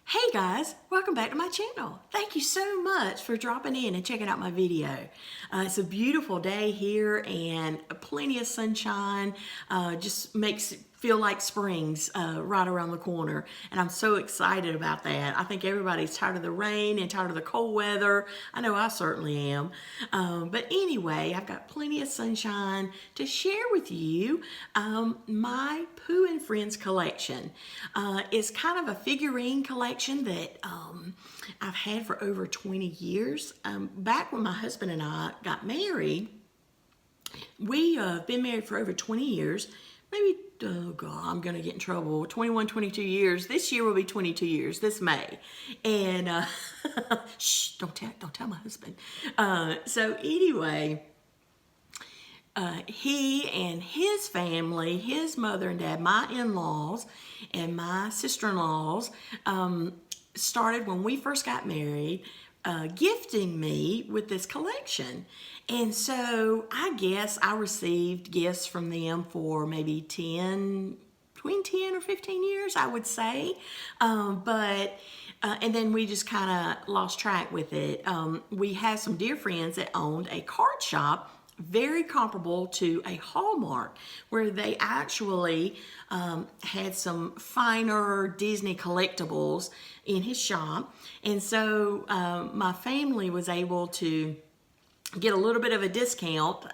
Hey guys, welcome back to my channel. Thank you so much for dropping in and checking out my video. It's a beautiful day here and plenty of sunshine. Just makes it feel like spring's right around the corner, and I'm so excited about that. I think everybody's tired of the rain and tired of the cold weather. I know I certainly am. But anyway, I've got plenty of sunshine to share with you. My Pooh and Friends collection is kind of a figurine collection that I've had for over 20 years. Back when my husband and I got married, we have been married for over 20 years. Maybe, oh God, I'm going to get in trouble. 21, 22 years. This year will be 22 years, this May. And, shh, don't tell my husband. So anyway, he and his family, his mother and dad, my in-laws, and my sister-in-laws started when we first got married, gifting me with this collection. And so I guess I received gifts from them for maybe between 10 or 15 years, I would say. And then we just kind of lost track with it. We had some dear friends that owned a card shop very comparable to a Hallmark, where they actually had some finer Disney collectibles in his shop. And so my family was able to get a little bit of a discount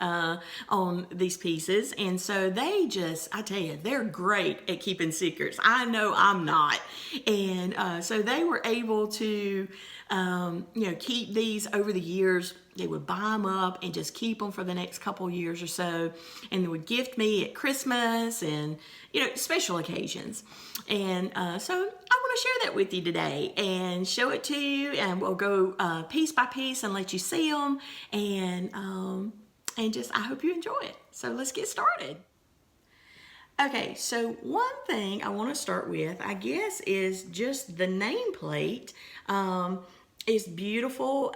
on these pieces. And so they just, I tell you, they're great at keeping secrets. I know I'm not. And so they were able to, keep these over the years. They would buy them up and just keep them for the next couple years or so. And they would gift me at Christmas and, special occasions. And so I want to share that with you today and show it to you. And we'll go piece by piece and let you see them. And I hope you enjoy it. So let's get started. Okay, so one thing I want to start with, I guess, is just the nameplate. It's beautiful.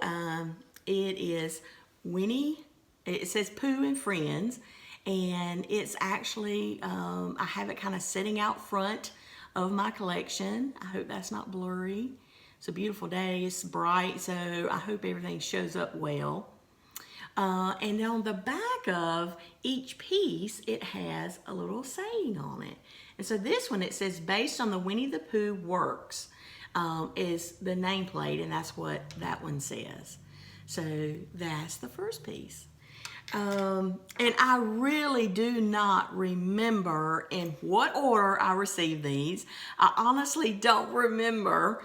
It is Winnie. It says Pooh and Friends, and it's actually, I have it kind of sitting out front of my collection. I hope that's not blurry. It's a beautiful day. It's bright, so I hope everything shows up well. And on the back of each piece, it has a little saying on it. And so this one, it says, based on the Winnie the Pooh works, is the nameplate, and that's what that one says. So that's the first piece. And I really do not remember in what order I received these. I honestly don't remember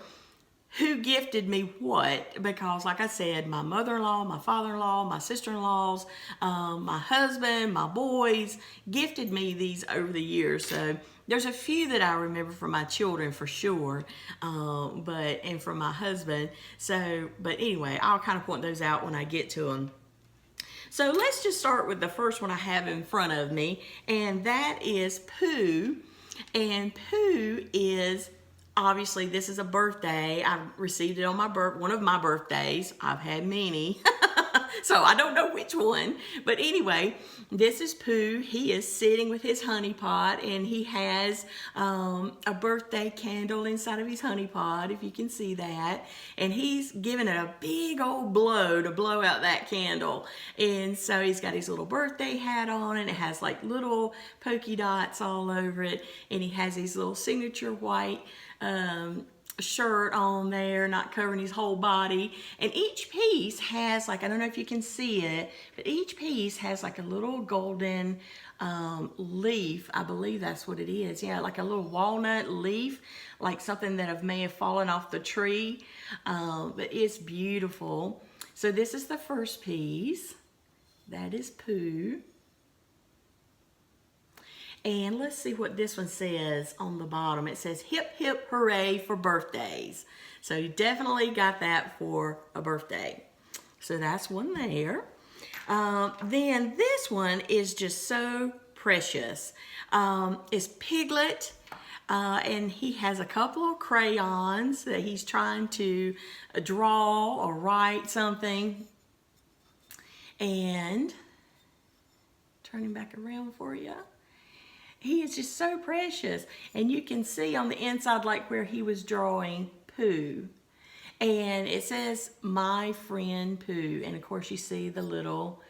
who gifted me what, because like I said, my mother-in-law, my father-in-law, my sister-in-laws, my husband, my boys gifted me these over the years. So there's a few that I remember from my children for sure, and from my husband. So, but anyway, I'll kind of point those out when I get to them. So let's just start with the first one I have in front of me, and that is Pooh. And Pooh is, obviously, this is a birthday. I received it on one of my birthdays. I've had many, so I don't know which one. But anyway, this is Pooh. He is sitting with his honey pot, and he has a birthday candle inside of his honey pot, if you can see that. And he's giving it a big old blow to blow out that candle. And so he's got his little birthday hat on, and it has like little polka dots all over it. And he has his little signature white shirt on there, not covering his whole body. And each piece has, like, I don't know if you can see it, but each piece has like a little golden leaf. I believe that's what it is. Yeah, like a little walnut leaf, like something that may have fallen off the tree. But it's beautiful. So this is the first piece. That is Pooh. And let's see what this one says on the bottom. It says, hip, hip, hooray for birthdays. So you definitely got that for a birthday. So that's one there. Then this one is just so precious. It's Piglet. And he has a couple of crayons that he's trying to draw or write something. And turning back around for you. He is just so precious. And you can see on the inside, like where he was drawing Pooh. And it says, my friend Pooh. And of course you see the little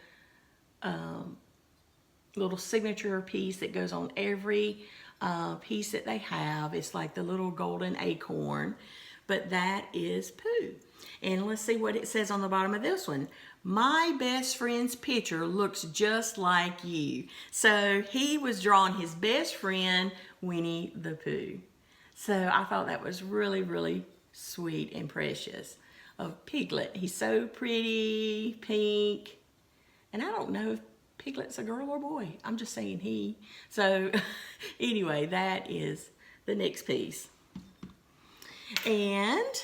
signature piece that goes on every piece that they have. It's like the little golden acorn. But that is Pooh. And let's see what it says on the bottom of this one. My best friend's picture looks just like you. So he was drawing his best friend, Winnie the Pooh. So I thought that was really, really sweet and precious. Of Piglet. He's so pretty, pink. And I don't know if Piglet's a girl or boy. I'm just saying he. So anyway, that is the next piece. And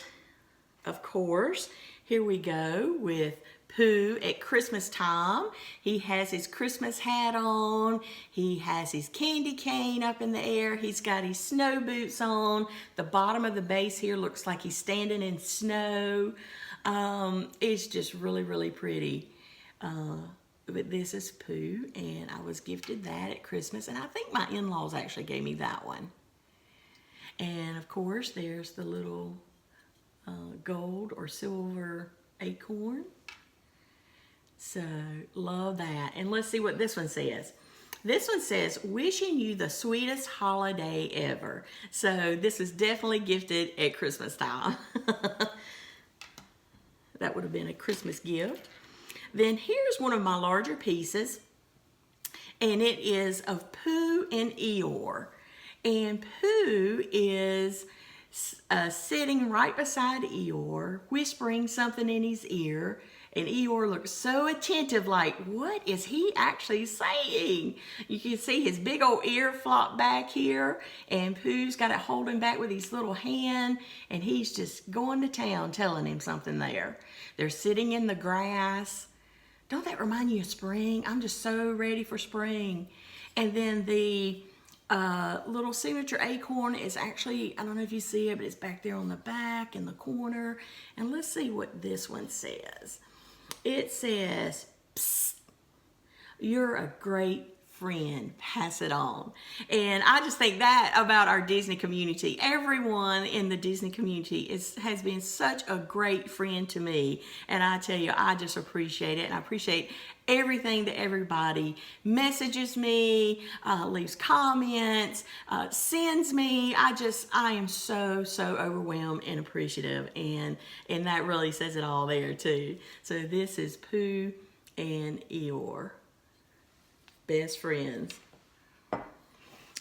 of course, here we go with Pooh at Christmas time. He has his Christmas hat on. He has his candy cane up in the air. He's got his snow boots on. The bottom of the base here looks like he's standing in snow. It's just really, really pretty. But this is Pooh, and I was gifted that at Christmas, and I think my in-laws actually gave me that one. And of course, there's the little gold or silver acorn. So, love that. And let's see what this one says. This one says, wishing you the sweetest holiday ever. So, this is definitely gifted at Christmas time. That would have been a Christmas gift. Then here's one of my larger pieces. And it is of Pooh and Eeyore. And Pooh is sitting right beside Eeyore, whispering something in his ear. And Eeyore looks so attentive, like, what is he actually saying? You can see his big old ear flop back here, and Pooh's got it holding back with his little hand, and he's just going to town telling him something there. They're sitting in the grass. Don't that remind you of spring? I'm just so ready for spring. And then the little signature acorn is actually, I don't know if you see it, but it's back there on the back in the corner. And let's see what this one says. It says, psst, you're a great friend, pass it on. And I just think that about our Disney community. Everyone in the Disney community has been such a great friend to me. And I tell you, I just appreciate it. And I appreciate everything that everybody messages me, leaves comments, sends me. I am so overwhelmed and appreciative. And that really says it all there too. So this is Pooh and Eeyore. Best friends.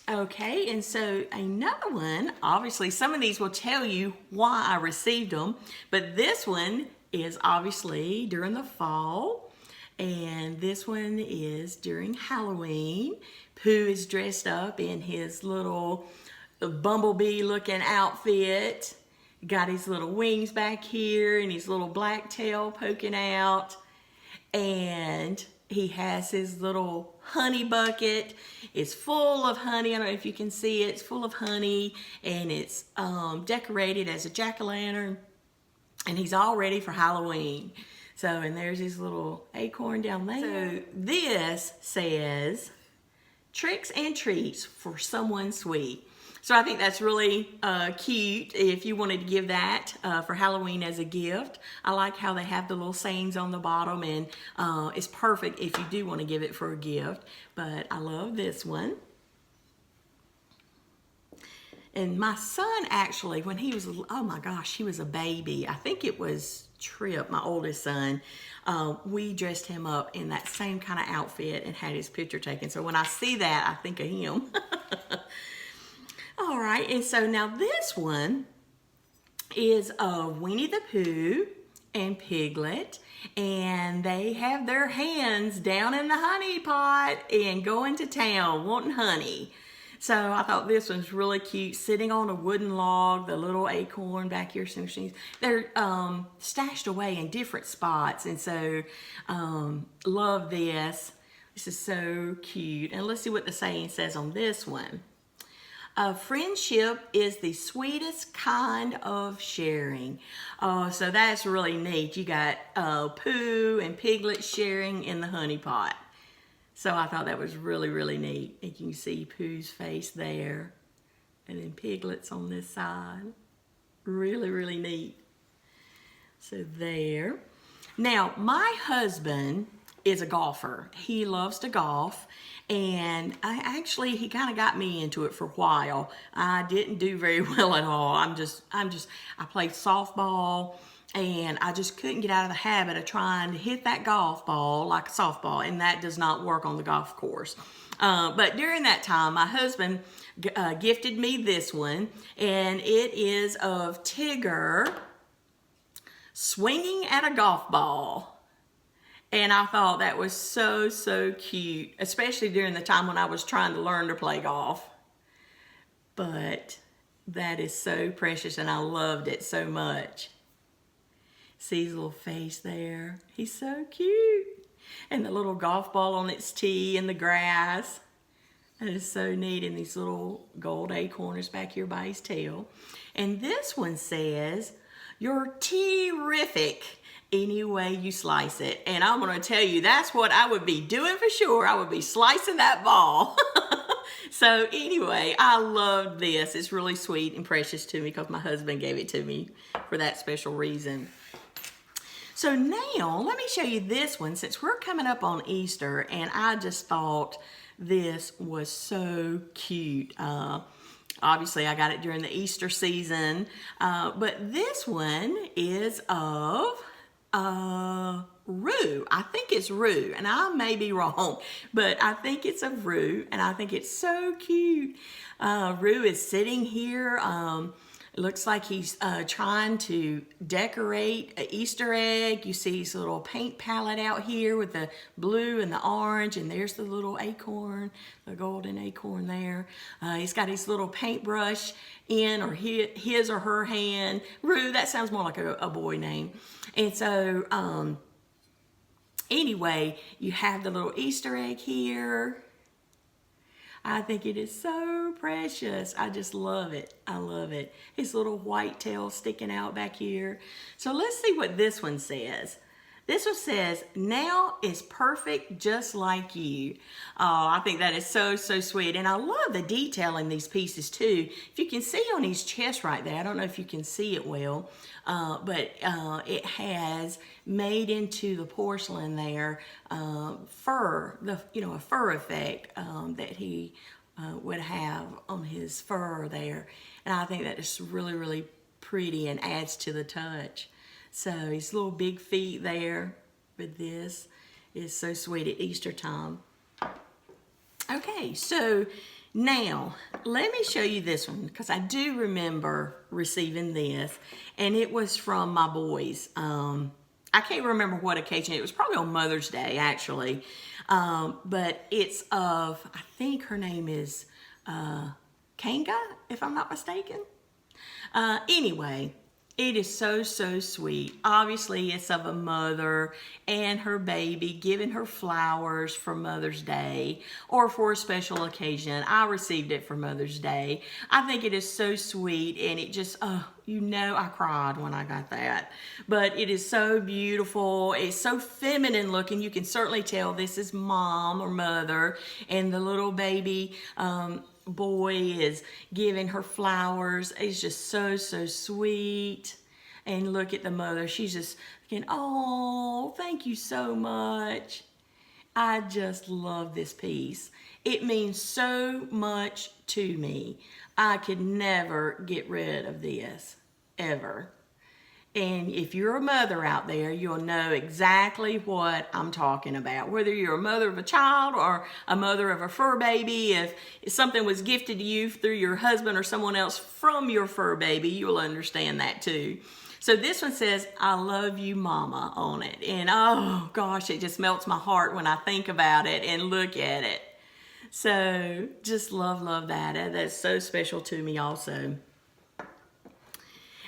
Okay, and so another one, obviously some of these will tell you why I received them, but this one is obviously during the fall, and this one is during Halloween. Pooh is dressed up in his little bumblebee looking outfit, got his little wings back here and his little black tail poking out, and he has his little honey bucket. It's full of honey. I don't know if you can see it. It's full of honey, and it's decorated as a jack-o'-lantern, and he's all ready for Halloween. So, and there's his little acorn down there. So this says, tricks and treats for someone sweet. So I think that's really cute if you wanted to give that for Halloween as a gift. I like how they have the little sayings on the bottom, and it's perfect if you do want to give it for a gift. But I love this one. And my son actually, when he was, oh my gosh, he was a baby. I think it was Trip, my oldest son. We dressed him up in that same kind of outfit and had his picture taken. So when I see that, I think of him. All right, and so now this one is of Winnie the Pooh and Piglet, and they have their hands down in the honey pot and going to town wanting honey. So I thought this one's really cute, sitting on a wooden log, the little acorn back here. They're stashed away in different spots, and so love this. This is so cute. And let's see what the saying says on this one. Friendship is the sweetest kind of sharing. So that's really neat. You got Pooh and Piglet sharing in the honey pot. So I thought that was really, really neat. And you can see Pooh's face there, and then Piglet's on this side. Really, really neat. So there. Now, my husband is a golfer. He loves to golf, and he kind of got me into it for a while. I didn't do very well at all. I played softball, and I just couldn't get out of the habit of trying to hit that golf ball like a softball, and that does not work on the golf course. But during that time, my husband gifted me this one, and it is of Tigger swinging at a golf ball. And I thought that was so, so cute, especially during the time when I was trying to learn to play golf. But that is so precious, and I loved it so much. See his little face there? He's so cute. And the little golf ball on its tee in the grass. That is so neat. And these little gold acorns back here by his tail. And this one says, "You're terrific any way you slice it." And I'm going to tell you, that's what I would be doing for sure. I would be slicing that ball. So anyway, I love this. It's really sweet and precious to me because my husband gave it to me for that special reason. So now, let me show you this one since we're coming up on Easter, and I just thought this was so cute. Obviously, I got it during the Easter season, but this one is of Roo. I think it's Roo, and I may be wrong, but I think it's of Roo, and I think it's so cute. Roo is sitting here. It looks like he's trying to decorate an Easter egg. You see his little paint palette out here with the blue and the orange, and there's the little acorn, the golden acorn there. He's got his little paintbrush in, or his or her hand. Roo, that sounds more like a boy name. And so, anyway, you have the little Easter egg here. I think it is so precious. I just love it. I love it. His little white tail sticking out back here. So let's see what this one says. This one says, "Now is perfect just like you." Oh, I think that is so, so sweet. And I love the detail in these pieces too. If you can see on his chest right there, I don't know if you can see it well, but it has made into the porcelain there, fur, a fur effect that he would have on his fur there. And I think that is really, really pretty and adds to the touch. So his little big feet there, but this is so sweet at Easter time. Okay, so now let me show you this one because I do remember receiving this, and it was from my boys. I can't remember what occasion. It was probably on Mother's Day, actually. But it's of, I think her name is Kanga, if I'm not mistaken. Anyway, it is so, so sweet. Obviously, it's of a mother and her baby giving her flowers for Mother's Day or for a special occasion. I received it for Mother's Day. I think it is so sweet, and it just, I cried when I got that. But it is so beautiful. It's so feminine looking. You can certainly tell this is mom or mother, and the little baby boy is giving her flowers. It's just so, so sweet. And look at the mother. She's just thinking, "Oh, thank you so much." I just love this piece. It means so much to me. I could never get rid of this, ever. And if you're a mother out there, you'll know exactly what I'm talking about. Whether you're a mother of a child or a mother of a fur baby, if something was gifted to you through your husband or someone else from your fur baby, you'll understand that too. So this one says, "I love you, Mama," on it. And oh gosh, it just melts my heart when I think about it and look at it. So just love that. That's so special to me also.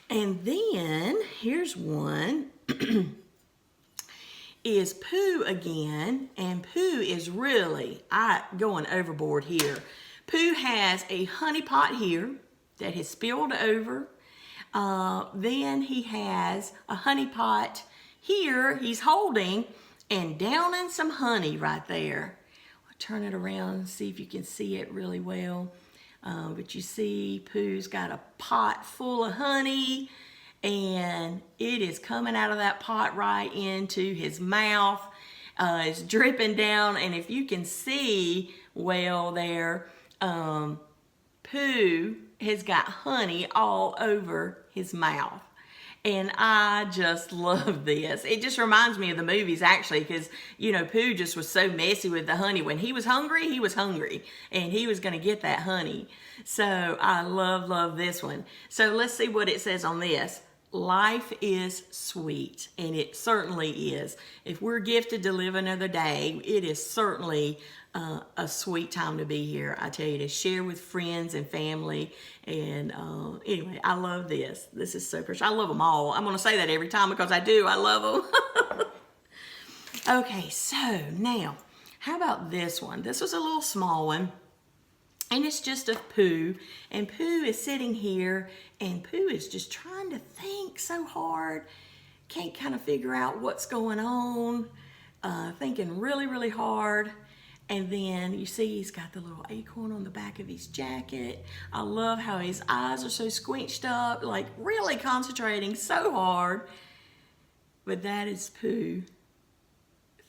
And then here's one is Pooh again, and Pooh is really going overboard here. Pooh has a honey pot here that has spilled over. Then he has a honey pot here he's holding and downing some honey right there. I'll turn it around and see if you can see it really well. But you see Pooh's got a pot full of honey, and it is coming out of that pot right into his mouth. It's dripping down, and if you can see well there, Pooh has got honey all over his mouth. And I just love this. It just reminds me of the movies, actually, because, you know, Pooh just was so messy with the honey. When he was hungry, and he was going to get that honey. So I love this one. So let's see what it says on this. Life is sweet, and it certainly is. If we're gifted to live another day, it is certainly a sweet time to be here. I tell you, to share with friends and family. And anyway, I love this. This is so precious. I love them all. I'm going to say that every time because I do. I love them. Okay, so now, how about this one? This was a little small one. And it's just of Pooh, and Pooh is sitting here, and Pooh is just trying to think so hard, can't kind of figure out what's going on, thinking really hard. And then you see he's got the little acorn on the back of his jacket. I love how his eyes are so squinched up, like really concentrating so hard. But that is Pooh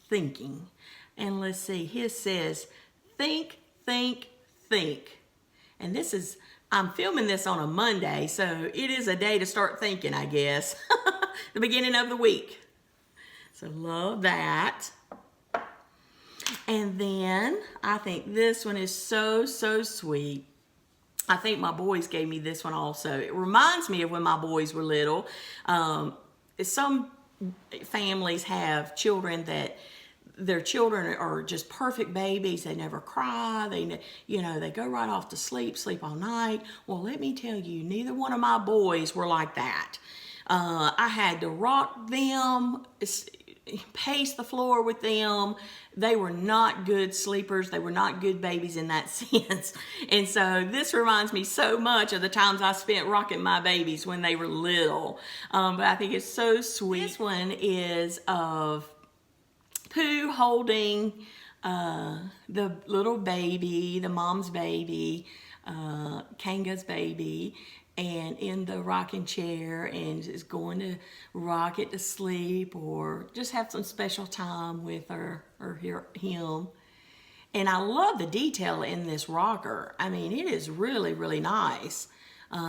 thinking. And let's see, his says, think. And this is, I'm filming this on a Monday, so it is a day to start thinking, I guess. The beginning of the week. So love that. And then I think this one is so sweet. I think my boys gave me this one also. It reminds me of when my boys were little. Some families have children that their children are just perfect babies. They never cry. They go right off to sleep all night. Well, let me tell you, neither one of my boys were like that. I had to rock them, pace the floor with them. They were not good sleepers. They were not good babies in that sense. And so this reminds me so much of the times I spent rocking my babies when they were little. But I think it's so sweet. This one is of Pooh holding the little baby, the mom's baby, Kanga's baby, and in the rocking chair, and is going to rock it to sleep or just have some special time with her or him. And I love the detail in this rocker. I mean, it is really nice.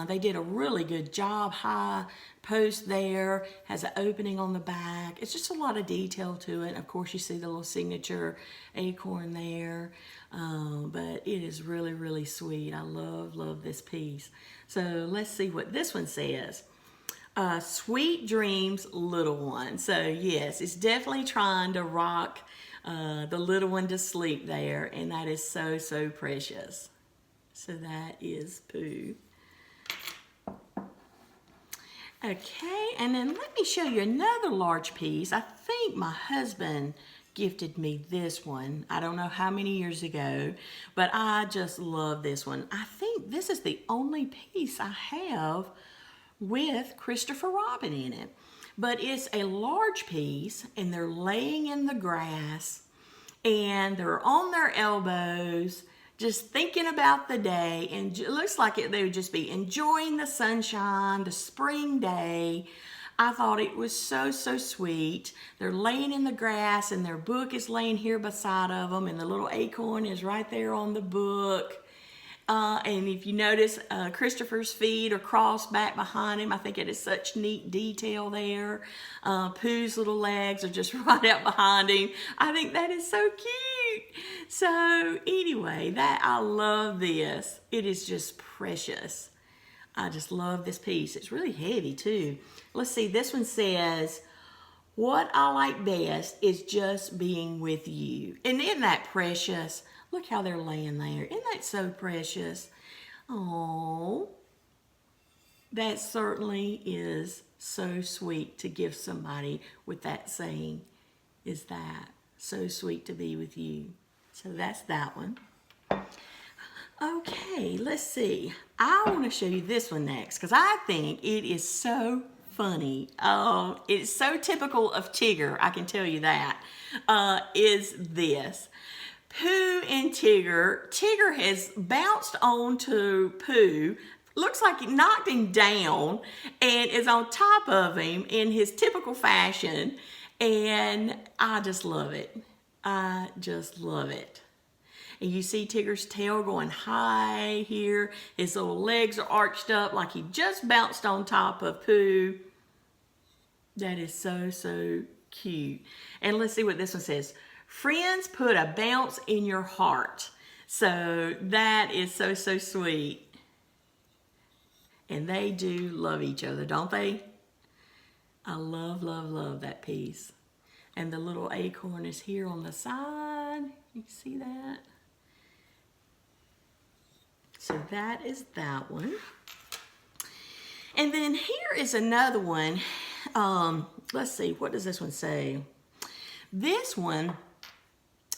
They did a really good job. High post there, has an opening on the back. It's just a lot of detail to it. And of course, you see the little signature acorn there. But it is really sweet. I love this piece. So let's see what this one says. Sweet dreams, little one. So yes, it's definitely trying to rock the little one to sleep there. And that is so precious. So that is Pooh. Okay, and then let me show you another large piece. I think my husband gifted me this one. I don't know how many years ago, but I just love this one. I think this is the only piece I have with Christopher Robin in it. But it's a large piece, and they're laying in the grass, and they're on their elbows, just thinking about the day, and it looks like they would just be enjoying the sunshine, the spring day. I thought it was so sweet. They're laying in the grass, and their book is laying here beside of them, and the little acorn is right there on the book. And if you notice, Christopher's feet are crossed back behind him. I think it is such neat detail there. Pooh's little legs are just right out behind him. I think that is so cute. So anyway, I love this. It is just precious. I just love this piece. It's really heavy too. Let's see, this one says, what I like best is just being with you. And isn't that precious? Look how they're laying there. Isn't that so precious? Oh, that certainly is so sweet to give somebody with that saying, is that so sweet to be with you. So that's that one. Okay, let's see. I want to show you this one next because I think it is so funny. It's so typical of Tigger, I can tell you that, is this. Pooh and Tigger. Tigger has bounced onto Pooh. Looks like he knocked him down and is on top of him in his typical fashion. And I just love it. I just love it. And you see Tigger's tail going high here. His little legs are arched up like he just bounced on top of Pooh. That is so, so cute. And let's see what this one says. Friends put a bounce in your heart. So that is so, so sweet. And they do love each other, don't they? I love, love, love that piece. And the little acorn is here on the side. You see that? So that is that one. And then here is another one. Let's see, what does this one say? This one,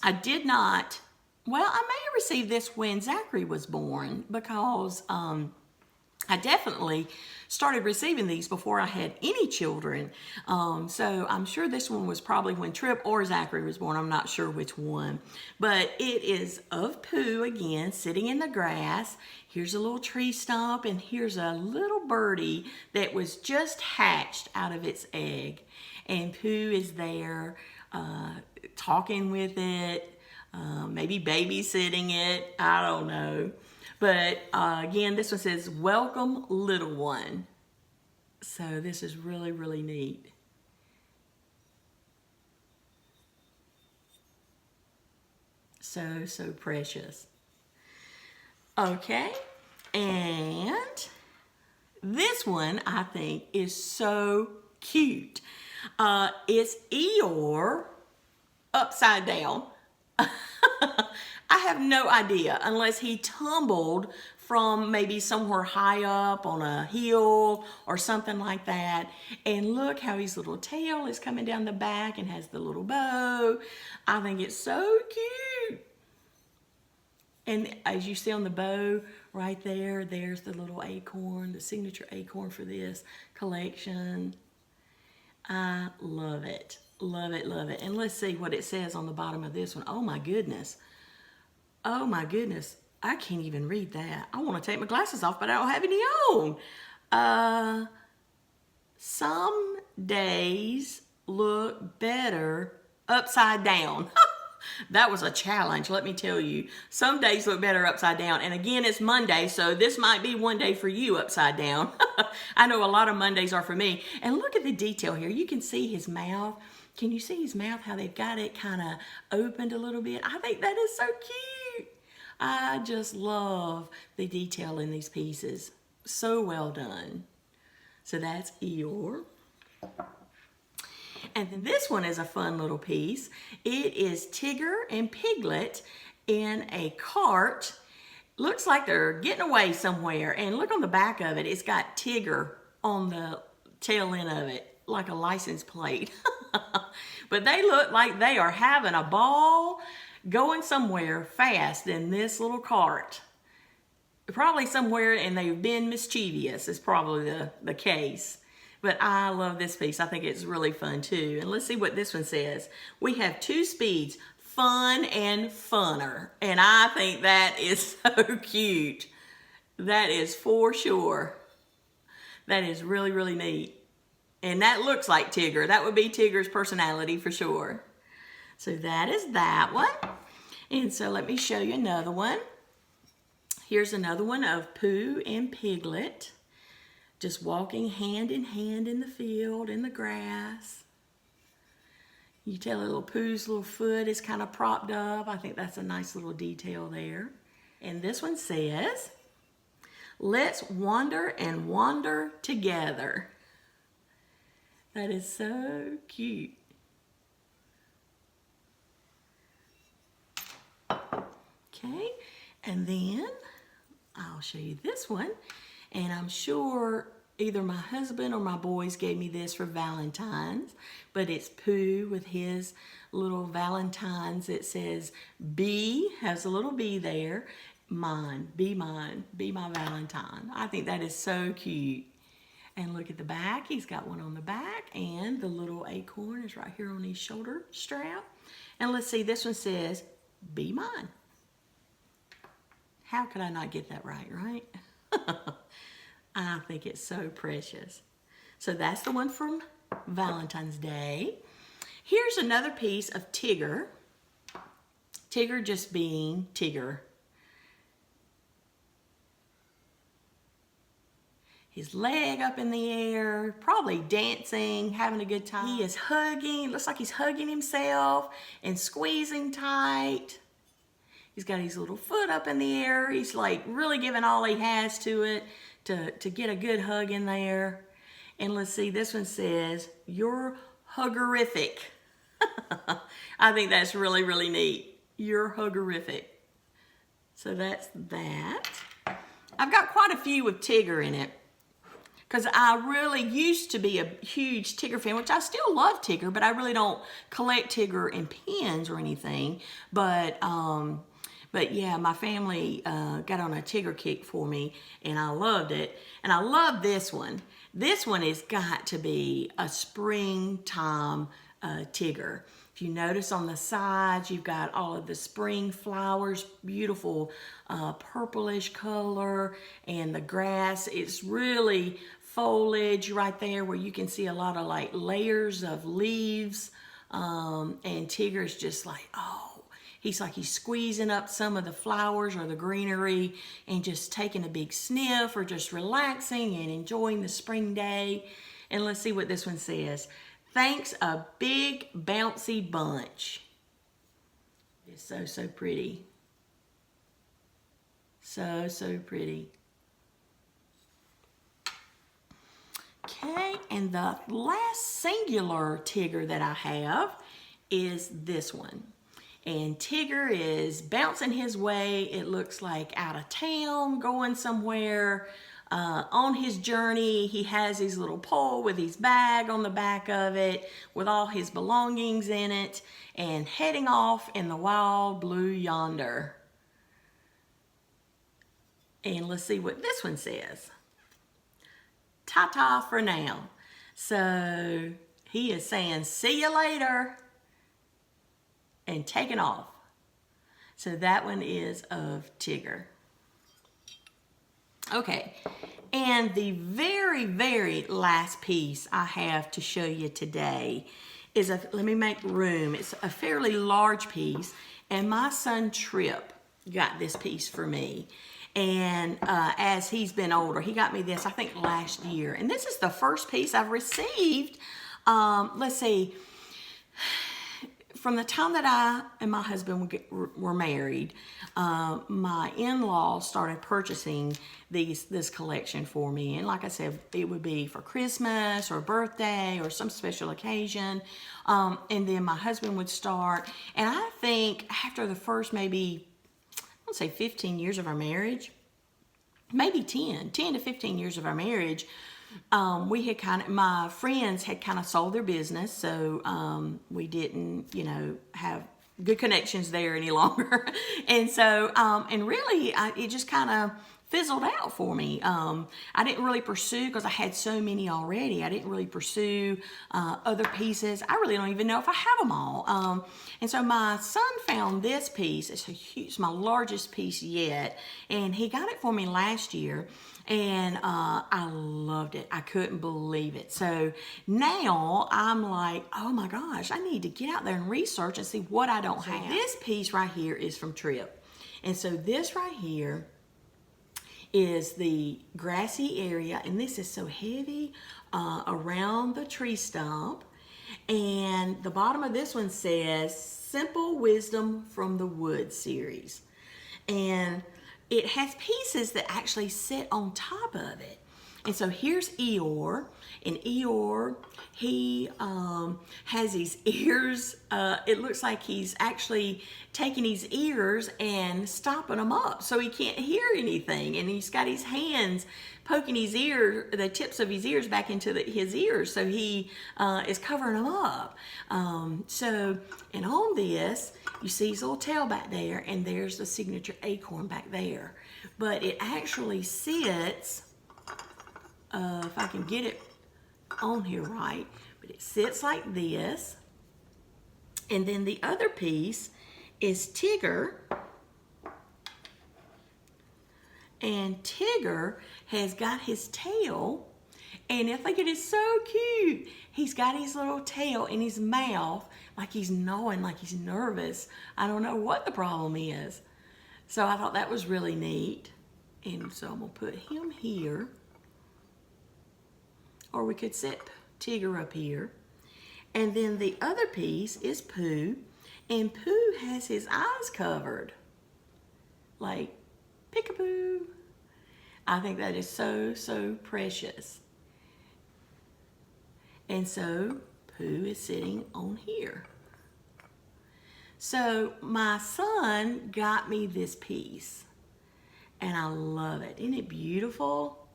I did not, well, I may have received this when Zachary was born because I definitely started receiving these before I had any children. So I'm sure this one was probably when Trip or Zachary was born. I'm not sure which one. But it is of Pooh again, sitting in the grass. Here's a little tree stump, and here's a little birdie that was just hatched out of its egg. And Pooh is there talking with it, maybe babysitting it. I don't know. But again, this one says, welcome, little one. So this is really, really neat. So, so precious. Okay, and this one I think is so cute. It's Eeyore upside down. I have no idea unless he tumbled from maybe somewhere high up on a hill or something like that. And look how his little tail is coming down the back and has the little bow. I think it's so cute. And as you see on the bow right there, there's the little acorn, the signature acorn for this collection. I love it. Love it, love it. And let's see what it says on the bottom of this one. Oh my goodness. Oh my goodness. I can't even read that. I want to take my glasses off, but I don't have any on. Some days look better upside down. That was a challenge, let me tell you. Some days look better upside down. And again, it's Monday, so this might be one day for you upside down. I know a lot of Mondays are for me. And look at the detail here. You can see his mouth. Can you see his mouth, how they've got it kind of opened a little bit? I think that is so cute. I just love the detail in these pieces. So well done. So that's Eeyore. And then this one is a fun little piece. It is Tigger and Piglet in a cart. Looks like they're getting away somewhere. And look on the back of it. It's got Tigger on the tail end of it, like a license plate. But they look like they are having a ball going somewhere fast in this little cart. Probably somewhere, and they've been mischievous is probably the case. But I love this piece. I think it's really fun too. And let's see what this one says. We have two speeds, fun and funner. And I think that is so cute. That is for sure. That is really, really neat. And that looks like Tigger. That would be Tigger's personality for sure. So that is that one. And so let me show you another one. Here's another one of Pooh and Piglet. Just walking hand in hand in the field, in the grass. You tell little Pooh's little foot is kind of propped up. I think that's a nice little detail there. And this one says, let's wander and wander together. That is so cute. Okay, and then I'll show you this one. And I'm sure either my husband or my boys gave me this for Valentine's, but it's Pooh with his little Valentine's. It says, be, has a little B there, mine, be my Valentine. I think that is so cute. And look at the back, he's got one on the back, and the little acorn is right here on his shoulder strap. And let's see, this one says, be mine. How could I not get that right, right? I think it's so precious. So that's the one from Valentine's Day. Here's another piece of Tigger. Tigger just being Tigger. His leg up in the air, probably dancing, having a good time. He is hugging, looks like he's hugging himself and squeezing tight. He's got his little foot up in the air. He's like really giving all he has to it to get a good hug in there. And let's see, this one says, "You're huggerific." I think that's really, really neat. You're huggerific. So that's that. I've got quite a few with Tigger in it, because I really used to be a huge Tigger fan, which I still love Tigger, but I really don't collect Tigger in pins or anything. But yeah, my family got on a Tigger kick for me, and I loved it. And I love this one. This one has got to be a springtime Tigger. If you notice on the sides, you've got all of the spring flowers, beautiful purplish color, and the grass. It's really foliage right there where you can see a lot of like layers of leaves. And Tigger's just like, oh, he's squeezing up some of the flowers or the greenery and just taking a big sniff or just relaxing and enjoying the spring day. And let's see what this one says. "Thanks a big bouncy bunch." It's so, so pretty. So, so pretty. Okay, and the last singular Tigger that I have is this one. And Tigger is bouncing his way, it looks like out of town, going somewhere. On his journey, he has his little pole with his bag on the back of it, with all his belongings in it, and heading off in the wild blue yonder. And let's see what this one says. Ta-ta for now. So he is saying, see you later, and taking off. So that one is of Tigger. Okay, and the very, very last piece I have to show you today is let me make room. It's a fairly large piece, and my son Trip got this piece for me. And as he's been older, he got me this, I think, last year. And this is the first piece I've received, let's see, from the time that I and my husband were married. My in-laws started purchasing this collection for me. And like I said, it would be for Christmas or birthday or some special occasion. And then my husband would start. And I think after the first maybe, I would say 15 years of our marriage, maybe 10 to 15 years of our marriage, we had my friends had kind of sold their business, so we didn't, have good connections there any longer. And so, and really, it just kind of fizzled out for me. I didn't really pursue, because I had so many already, I didn't really pursue other pieces. I really don't even know if I have them all. And so my son found this piece. It's my largest piece yet, and he got it for me last year. And I loved it. I couldn't believe it. So now I'm like, oh my gosh, I need to get out there and research and see what I don't have. This piece right here is from Trip. And so this right here is the grassy area, and this is so heavy around the tree stump. And the bottom of this one says, Simple Wisdom from the Wood series. And it has pieces that actually sit on top of it. And so here's Eeyore, and Eeyore, he has his ears, it looks like he's actually taking his ears and stopping them up so he can't hear anything. And he's got his hands poking his ear, the tips of his ears back into his ears, so he is covering them up. And on this, you see his little tail back there, and there's the signature acorn back there. But it actually sits, if I can get it on here right, but it sits like this. And then the other piece is Tigger. And Tigger has got his tail, and I think it is so cute. He's got his little tail in his mouth, like he's gnawing, like he's nervous. I don't know what the problem is. So I thought that was really neat. And so I'm gonna put him here. Or we could set Tigger up here. And then the other piece is Pooh. And Pooh has his eyes covered. Like, peekaboo. I think that is so, so precious. And so Pooh is sitting on here. So my son got me this piece and I love it. Isn't it beautiful?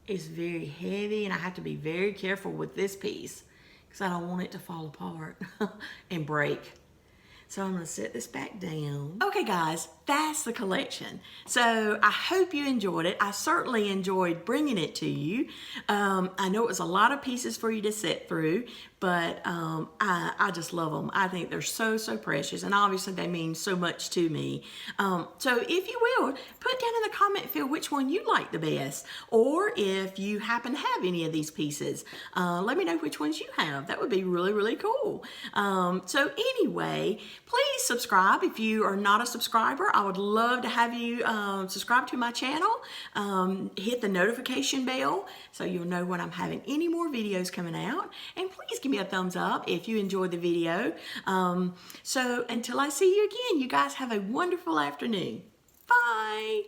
It's very heavy and I have to be very careful with this piece because I don't want it to fall apart and break. So I'm gonna set this back down. Okay guys, that's the collection. So I hope you enjoyed it. I certainly enjoyed bringing it to you. I know it was a lot of pieces for you to sit through, but I just love them. I think they're so, so precious, and obviously they mean so much to me. So if you will, put down in the comment field which one you like the best, or if you happen to have any of these pieces, let me know which ones you have. That would be really, really cool. So anyway, please subscribe if you are not a subscriber. I would love to have you subscribe to my channel. Hit the notification bell so you'll know when I'm having any more videos coming out. And please give me a thumbs up if you enjoyed the video. So until I see you again, you guys have a wonderful afternoon. Bye.